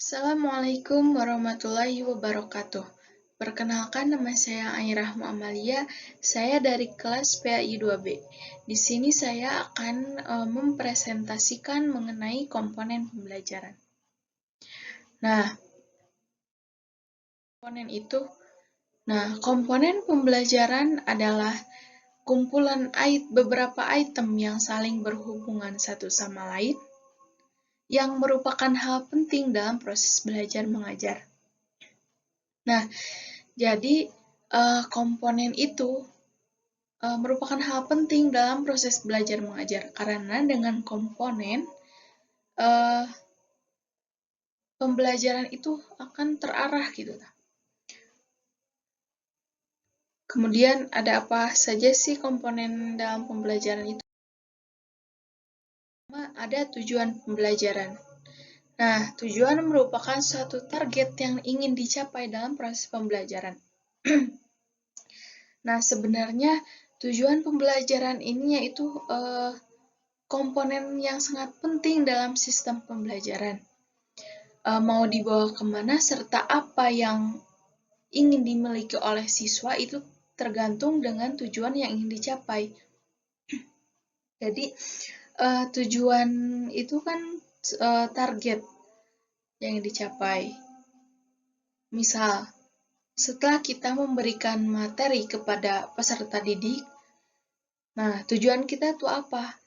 Assalamualaikum warahmatullahi wabarakatuh. Perkenalkan, nama saya Airah Muamalia. Saya dari kelas PAI 2B. Di sini saya akan mempresentasikan mengenai komponen pembelajaran. Nah, komponen pembelajaran adalah kumpulan beberapa item yang saling berhubungan satu sama lain yang merupakan hal penting dalam proses belajar mengajar. Nah, jadi komponen itu merupakan hal penting dalam proses belajar mengajar karena dengan komponen pembelajaran itu akan terarah gitu. Kemudian ada apa saja sih komponen dalam pembelajaran itu? Pertama, ada tujuan pembelajaran. Nah, tujuan merupakan suatu target yang ingin dicapai dalam proses pembelajaran. Nah, sebenarnya tujuan pembelajaran ini yaitu komponen yang sangat penting dalam sistem pembelajaran. Mau dibawa kemana serta apa yang ingin dimiliki oleh siswa itu tergantung dengan tujuan yang ingin dicapai. Jadi, tujuan itu kan target yang dicapai. Misal, setelah kita memberikan materi kepada peserta didik, nah tujuan kita itu apa?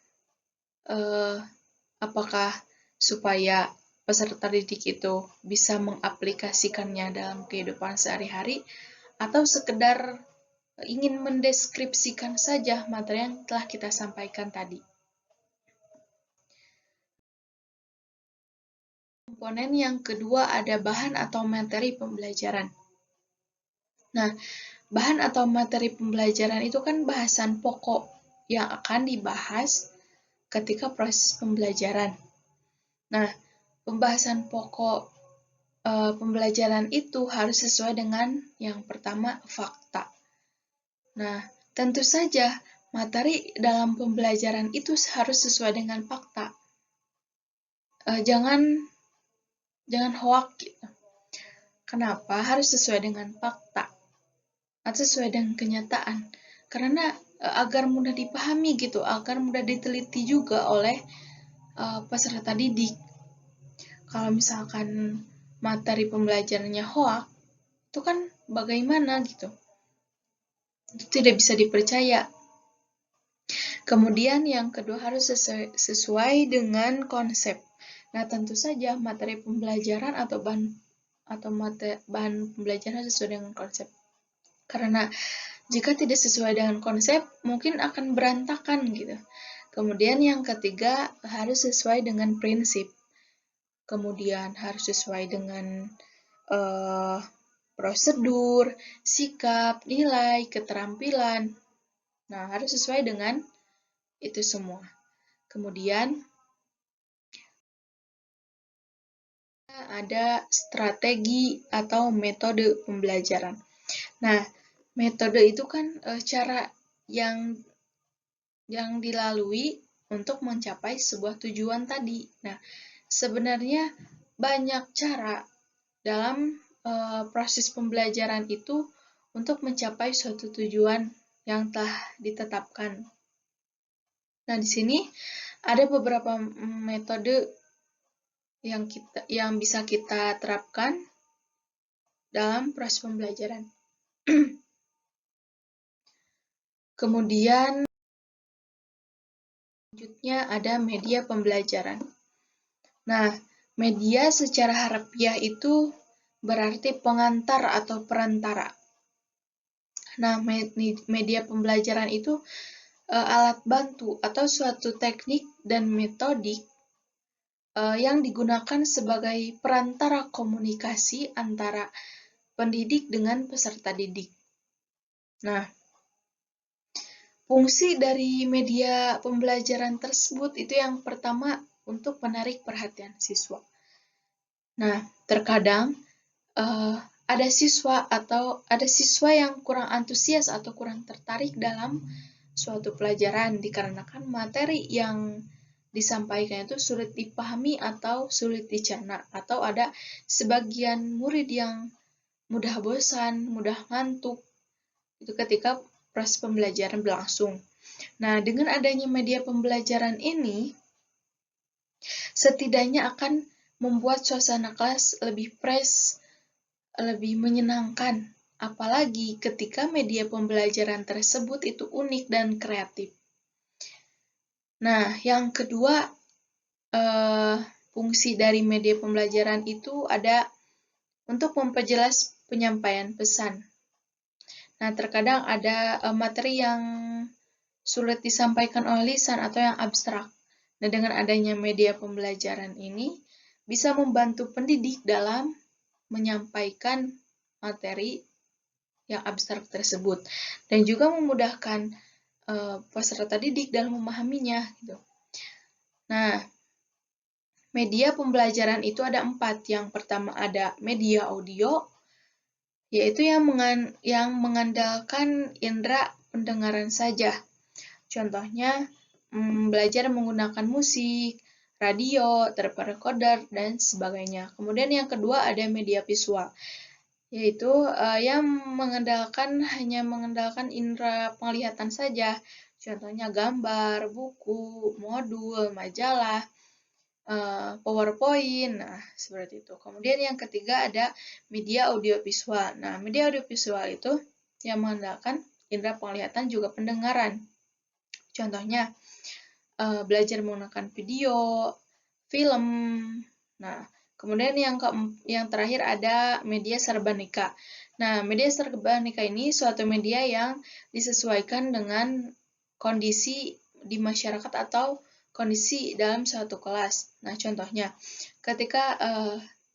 Apakah supaya peserta didik itu bisa mengaplikasikannya dalam kehidupan sehari-hari atau sekedar ingin mendeskripsikan saja materi yang telah kita sampaikan tadi. Komponen yang kedua ada bahan atau materi pembelajaran. Nah, bahan atau materi pembelajaran itu kan bahasan pokok yang akan dibahas ketika proses pembelajaran. Nah, pembahasan pokok pembelajaran itu harus sesuai dengan yang pertama, fakta. Nah, tentu saja materi dalam pembelajaran itu harus sesuai dengan fakta. Jangan hoak gitu. Kenapa harus sesuai dengan fakta atau sesuai dengan kenyataan? Karena agar mudah dipahami gitu, agar mudah diteliti juga oleh peserta didik. Kalau misalkan materi pembelajarannya hoak, itu kan bagaimana gitu? Itu tidak bisa dipercaya. Kemudian yang kedua harus sesuai dengan konsep. Nah, tentu saja materi pembelajaran atau bahan pembelajaran sesuai dengan konsep. Karena jika tidak sesuai dengan konsep, mungkin akan berantakan gitu. Kemudian yang ketiga harus sesuai dengan prinsip. Kemudian harus sesuai dengan prosedur, sikap, nilai, keterampilan. Nah, harus sesuai dengan itu semua. Kemudian ada strategi atau metode pembelajaran. Nah, metode itu kan cara yang dilalui untuk mencapai sebuah tujuan tadi. Nah, sebenarnya banyak cara dalam proses pembelajaran itu untuk mencapai suatu tujuan yang telah ditetapkan. Nah, di sini ada beberapa metode yang bisa kita terapkan dalam proses pembelajaran. Kemudian selanjutnya ada media pembelajaran. Nah, media secara harfiah itu berarti pengantar atau perantara. Nah, media pembelajaran itu alat bantu atau suatu teknik dan metodik yang digunakan sebagai perantara komunikasi antara pendidik dengan peserta didik. Nah, fungsi dari media pembelajaran tersebut itu yang pertama untuk menarik perhatian siswa. Nah, terkadang ada siswa yang kurang antusias atau kurang tertarik dalam suatu pelajaran dikarenakan materi yang disampaikan itu sulit dipahami atau sulit dicerna, atau ada sebagian murid yang mudah bosan, mudah ngantuk, itu ketika proses pembelajaran berlangsung. Nah, dengan adanya media pembelajaran ini, setidaknya akan membuat suasana kelas lebih fresh, lebih menyenangkan, apalagi ketika media pembelajaran tersebut itu unik dan kreatif. Nah, yang kedua, fungsi dari media pembelajaran itu ada untuk memperjelas penyampaian pesan. Nah, terkadang ada materi yang sulit disampaikan oleh lisan atau yang abstrak. Nah, dengan adanya media pembelajaran ini bisa membantu pendidik dalam menyampaikan materi yang abstrak tersebut dan juga memudahkan peserta didik dalam memahaminya. Gitu. Nah, media pembelajaran itu ada 4. Yang pertama ada media audio, yaitu yang mengandalkan indera pendengaran saja. Contohnya, belajar menggunakan musik, radio, tape recorder, dan sebagainya. Kemudian yang kedua ada media visual, yaitu yang hanya mengandalkan indera penglihatan saja. Contohnya gambar, buku, modul, majalah, PowerPoint, nah seperti itu. Kemudian yang ketiga ada media audiovisual. Nah, media audiovisual itu yang mengandalkan indera penglihatan juga pendengaran. Contohnya, belajar menggunakan video, film. Nah, kemudian yang terakhir ada media serbanika. Nah, media serbanika ini suatu media yang disesuaikan dengan kondisi di masyarakat atau kondisi dalam suatu kelas. Nah, contohnya, ketika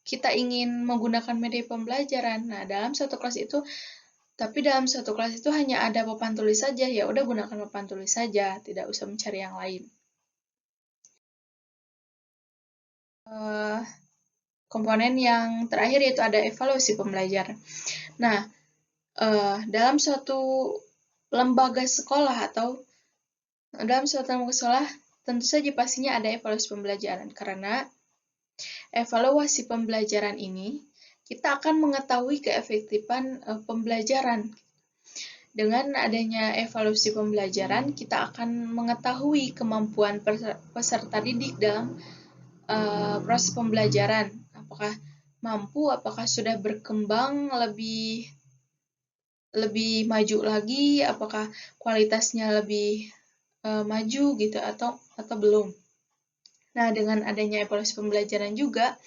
kita ingin menggunakan media pembelajaran, nah dalam suatu kelas itu hanya ada papan tulis saja, ya udah gunakan papan tulis saja, tidak usah mencari yang lain. Komponen yang terakhir yaitu ada evaluasi pembelajaran. Nah, dalam suatu lembaga sekolah tentu saja pastinya ada evaluasi pembelajaran, karena evaluasi pembelajaran ini kita akan mengetahui keefektifan pembelajaran. Dengan adanya evaluasi pembelajaran, kita akan mengetahui kemampuan peserta didik dalam proses pembelajaran. Apakah mampu, apakah sudah berkembang lebih maju lagi, apakah kualitasnya lebih maju gitu atau belum. Nah, dengan adanya evaluasi pembelajaran juga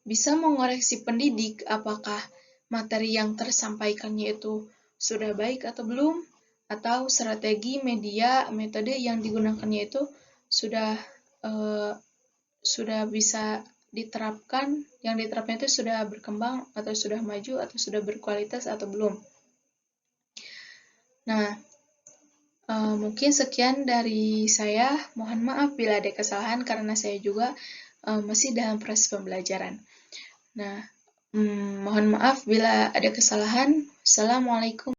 bisa mengoreksi pendidik apakah materi yang tersampaikannya itu sudah baik atau belum, atau strategi, media, metode yang digunakannya itu sudah bisa diterapkan, yang diterapkan itu sudah berkembang atau sudah maju atau sudah berkualitas atau belum. Nah, mungkin sekian dari saya. Mohon maaf bila ada kesalahan karena saya juga masih dalam proses pembelajaran. Nah, mohon maaf bila ada kesalahan. Assalamualaikum.